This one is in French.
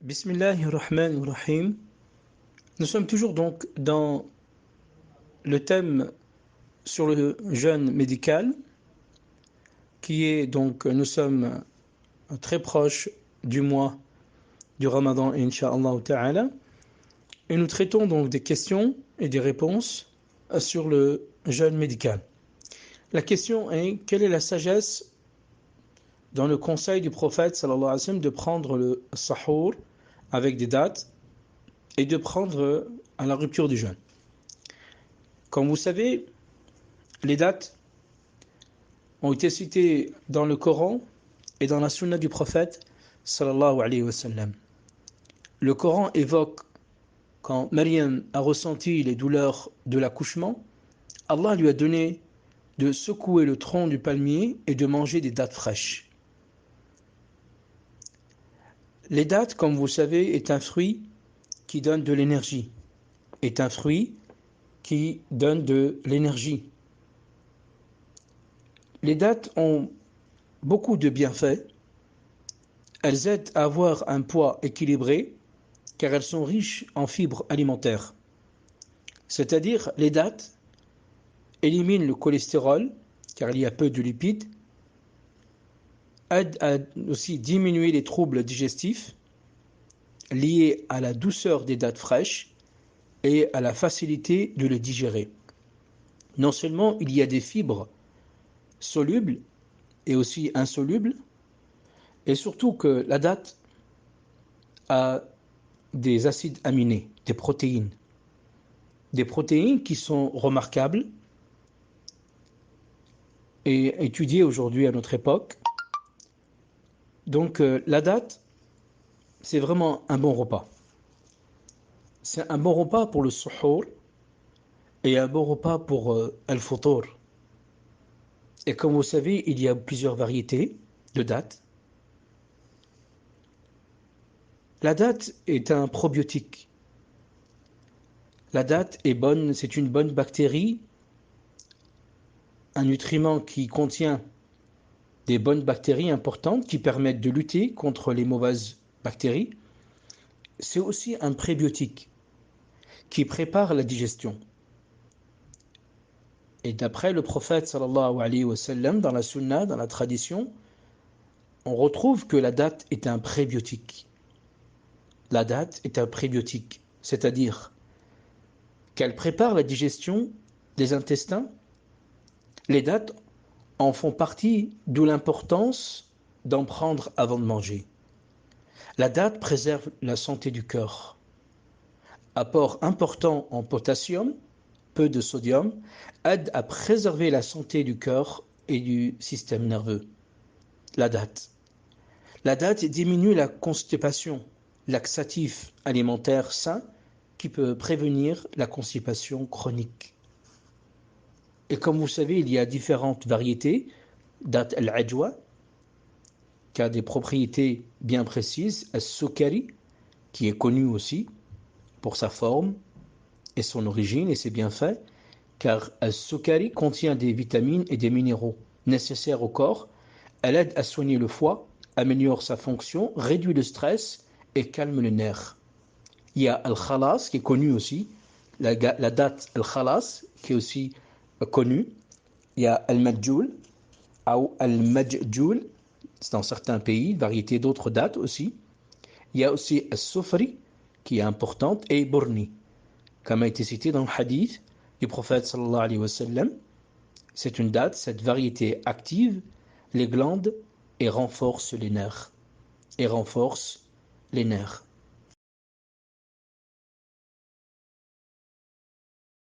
Bismillahirrahmanirrahim. Nous sommes toujours donc dans le thème sur le jeûne médical, qui est donc, nous sommes très proches du mois du Ramadan, Inch'Allah Ta'ala, et nous traitons donc des questions et des réponses sur le jeûne médical. La question est, quelle est la sagesse dans le conseil du prophète sallallahu alayhi wa sallam de prendre le sahour avec des dates et de prendre à la rupture du jeûne. Comme vous savez, les dates ont été citées dans le Coran et dans la sunna du prophète sallallahu alayhi wa sallam. Le Coran évoque quand Maryam a ressenti les douleurs de l'accouchement, Allah lui a donné de secouer le tronc du palmier et de manger des dattes fraîches. Les dattes, comme vous savez, est un fruit qui donne de l'énergie, est un fruit qui donne de l'énergie. Les dattes ont beaucoup de bienfaits. Elles aident à avoir un poids équilibré car elles sont riches en fibres alimentaires. C'est-à-dire, les dattes éliminent le cholestérol car il y a peu de lipides, aident à aussi diminuer les troubles digestifs liés à la douceur des dattes fraîches et à la facilité de les digérer. Non seulement il y a des fibres solubles et aussi insolubles, et surtout que la date a des acides aminés, des protéines qui sont remarquables et étudiées aujourd'hui à notre époque. Donc la date, c'est vraiment un bon repas. C'est un bon repas pour le suhour et un bon repas pour al-futur. Et comme vous savez, il y a plusieurs variétés de dates. La date est un probiotique. La date est bonne, c'est une bonne bactérie, un nutriment qui contient des bonnes bactéries importantes qui permettent de lutter contre les mauvaises bactéries. C'est aussi un prébiotique qui prépare la digestion. Et d'après le prophète sallallahu alayhi wa sallam, dans la sunna, dans la tradition, on retrouve que la date est un prébiotique. La date est un prébiotique, c'est-à-dire qu'elle prépare la digestion des intestins. Les dates en font partie, d'où l'importance d'en prendre avant de manger. La date préserve la santé du cœur. Apport important en potassium, peu de sodium, aide à préserver la santé du cœur et du système nerveux. La date. La date diminue la constipation, laxatif alimentaire sain qui peut prévenir la constipation chronique. Et comme vous savez, il y a différentes variétés. Date al-ajwa, qui a des propriétés bien précises. Al-sukari, qui est connu aussi pour sa forme et son origine et ses bienfaits, car al-sukari contient des vitamines et des minéraux nécessaires au corps. Elle aide à soigner le foie, améliore sa fonction, réduit le stress et calme les nerfs. Il y a al-khalas, qui est connu aussi, la date al-khalas, qui est aussi connue. Il y a al-majjoul, ou al-majjoul, c'est dans certains pays, variété d'autres dates aussi. Il y a aussi al-sufri, qui est importante, et burni, comme a été cité dans le hadith du prophète sallallahu alayhi wa sallam. C'est une date, cette variété active les glandes et renforce les nerfs.